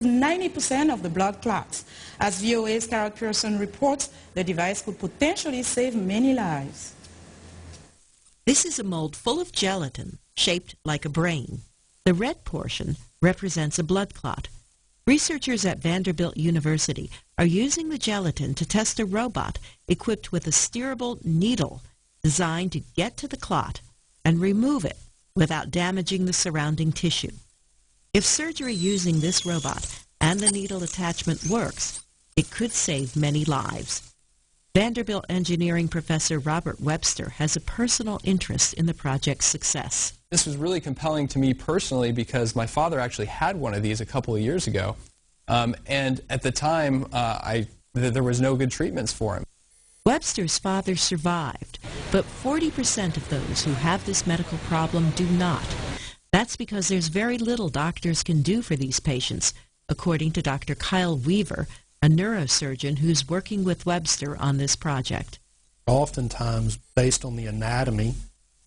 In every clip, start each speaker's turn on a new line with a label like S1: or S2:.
S1: 90% of the blood clots. As VOA's Carol Pearson reports, the device could potentially save many lives.
S2: This is a mold full of gelatin, shaped like a brain. The red portion represents a blood clot. Researchers at Vanderbilt University are using the gelatin to test a robot equipped with a steerable needle designed to get to the clot and remove it without damaging the surrounding tissue. If surgery using this robot and the needle attachment works, it could save many lives. Vanderbilt engineering professor Robert Webster has a personal interest in the project's success.
S3: This was really compelling to me personally because my father actually had one of these a couple of years ago. And at the time, there was no good treatments for him.
S2: Webster's father survived, but 40% of those who have this medical problem do not. That's because there's very little doctors can do for these patients, according to Dr. Kyle Weaver, a neurosurgeon who's working with Webster on this project.
S4: Oftentimes, based on the anatomy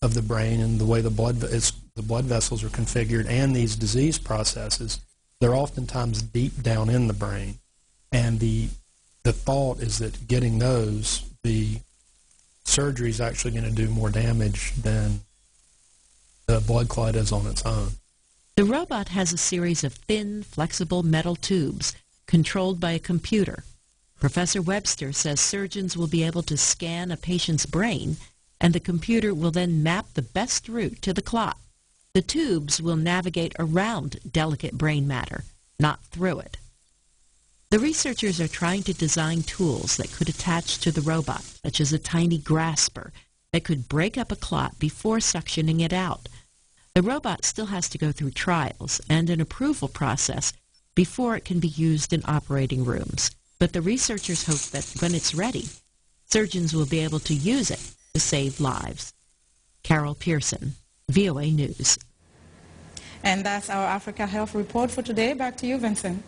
S4: of the brain and the way the blood vessels are configured and these disease processes, they're oftentimes deep down in the brain. And the thought is that getting those, the surgery is actually going to do more damage than the blood clot is on its own.
S2: The robot has a series of thin, flexible metal tubes controlled by a computer. Professor Webster says surgeons will be able to scan a patient's brain, and the computer will then map the best route to the clot. The tubes will navigate around delicate brain matter, not through it. The researchers are trying to design tools that could attach to the robot, such as a tiny grasper that could break up a clot before suctioning it out. The robot still has to go through trials and an approval process before it can be used in operating rooms. But the researchers hope that when it's ready, surgeons will be able to use it to save lives. Carol Pearson, VOA News.
S1: And that's our Africa Health Report for today. Back to you, Vincent.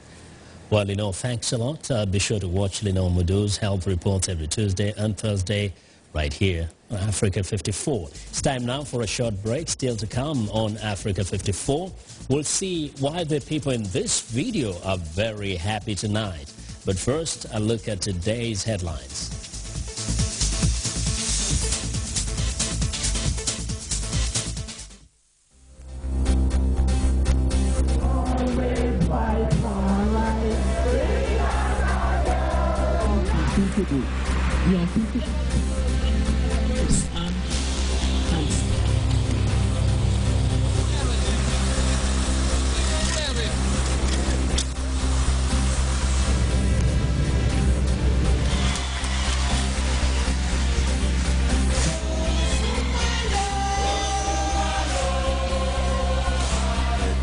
S5: Well, Lino, thanks a lot. Be sure to watch Lino Mudu's health reports every Tuesday and Thursday right here on Africa 54. It's time now for a short break. Still to come on Africa 54. We'll see why the people in this video are very happy tonight. But first, a look at today's headlines.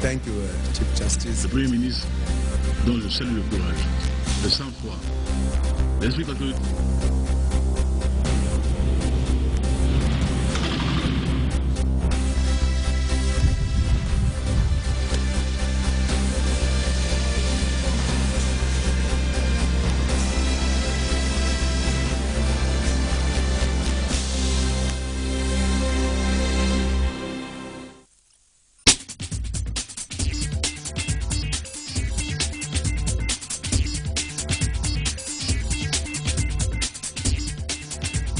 S6: Thank you, Chief Justice.
S7: Le Premier ministre, dont je salue le courage, le sang-froid, l'esprit patriotique.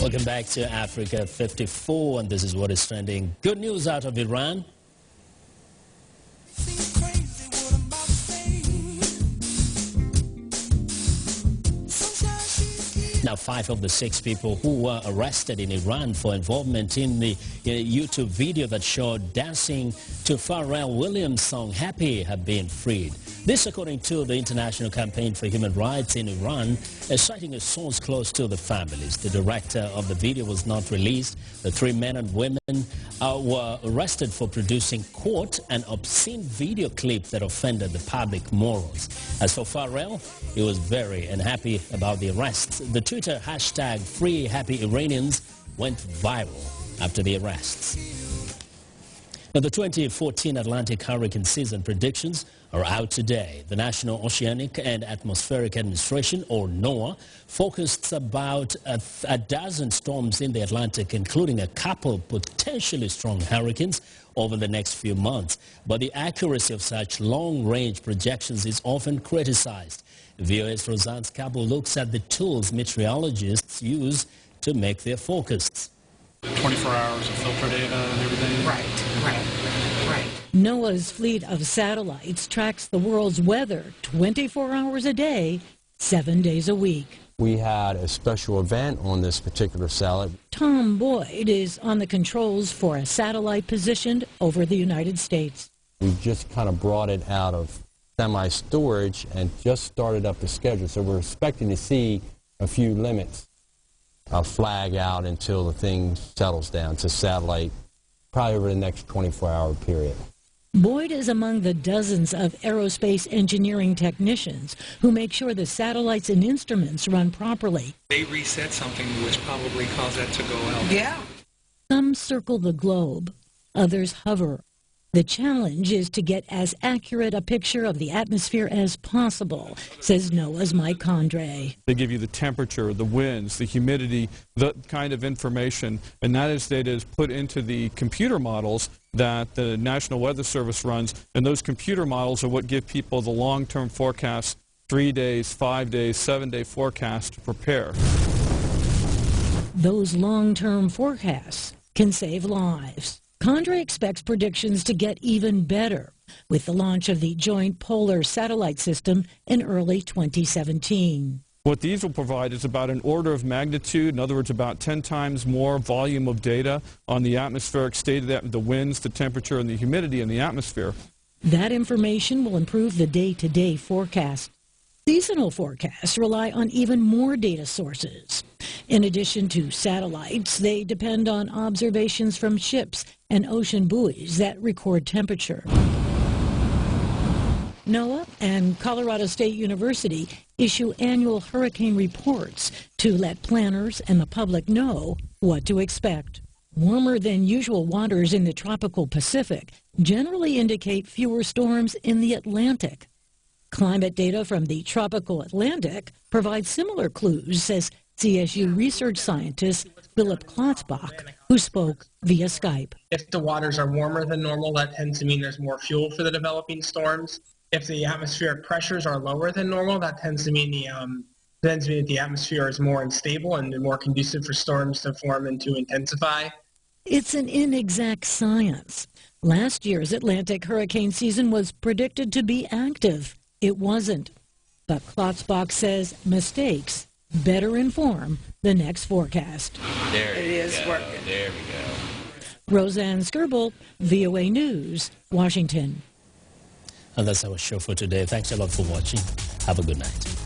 S5: Welcome back to Africa 54, and this is what is trending. Good news out of Iran. Now, 5 of the 6 people who were arrested in Iran for involvement in the YouTube video that showed dancing to Pharrell Williams' song Happy have been freed. This, according to the International Campaign for Human Rights in Iran, citing a source close to the families. The director of the video was not released. The 3 men and women were arrested for producing, quote, an obscene video clip that offended the public morals. As for Pharrell, he was very unhappy about the arrest. The Twitter hashtag #FreeHappyIranians went viral after the arrests. Now, the 2014 Atlantic hurricane season predictions are out today. The National Oceanic and Atmospheric Administration, or NOAA, forecasts about a dozen storms in the Atlantic, including a couple potentially strong hurricanes over the next few months. But the accuracy of such long-range projections is often criticized. VOA's Roseanne Scabo looks at the tools meteorologists use to make their forecasts.
S6: 24 hours of filter data and everything.
S8: Right.
S2: NOAA's fleet of satellites tracks the world's weather 24 hours a day, 7 days a week.
S9: We had a special event on this particular satellite.
S2: Tom Boyd is on the controls for a satellite positioned over the United States.
S9: We just kind of brought it out of semi-storage and just started up the schedule. So we're expecting to see a few limits flag out until the thing settles down to satellite, probably over the next 24-hour period.
S2: Boyd is among the dozens of aerospace engineering technicians who make sure the satellites and instruments run properly.
S10: They reset something which probably caused that to go out.
S8: Yeah.
S2: Some circle the globe, others hover. The challenge is to get as accurate a picture of the atmosphere as possible, says NOAA's Mike Condrey.
S11: They give you the temperature, the winds, the humidity, the kind of information, and that data is put into the computer models that the National Weather Service runs, and those computer models are what give people the long-term forecast, 3 days, 5 days, 7-day forecast to prepare.
S2: Those long-term forecasts can save lives. Condrey expects predictions to get even better with the launch of the Joint Polar Satellite System in early 2017.
S11: What these will provide is about an order of magnitude, in other words, about 10 times more volume of data on the atmospheric state of the winds, the temperature, and the humidity in the atmosphere.
S2: That information will improve the day-to-day forecast. Seasonal forecasts rely on even more data sources. In addition to satellites, they depend on observations from ships and ocean buoys that record temperature. NOAA and Colorado State University issue annual hurricane reports to let planners and the public know what to expect. Warmer than usual waters in the tropical Pacific generally indicate fewer storms in the Atlantic. Climate data from the tropical Atlantic provides similar clues, says CSU research scientist Philip Klotzbach, who spoke via Skype.
S12: If the waters are warmer than normal, that tends to mean there's more fuel for the developing storms. If the atmospheric pressures are lower than normal, that tends to mean that the atmosphere is more unstable and more conducive for storms to form and to intensify.
S2: It's an inexact science. Last year's Atlantic hurricane season was predicted to be active. It wasn't. But Klotzbach says mistakes better inform the next forecast.
S8: It is working.
S5: There we go.
S2: Roseanne Scabo, VOA News, Washington.
S5: And that's our show for today. Thanks a lot for watching. Have a good night.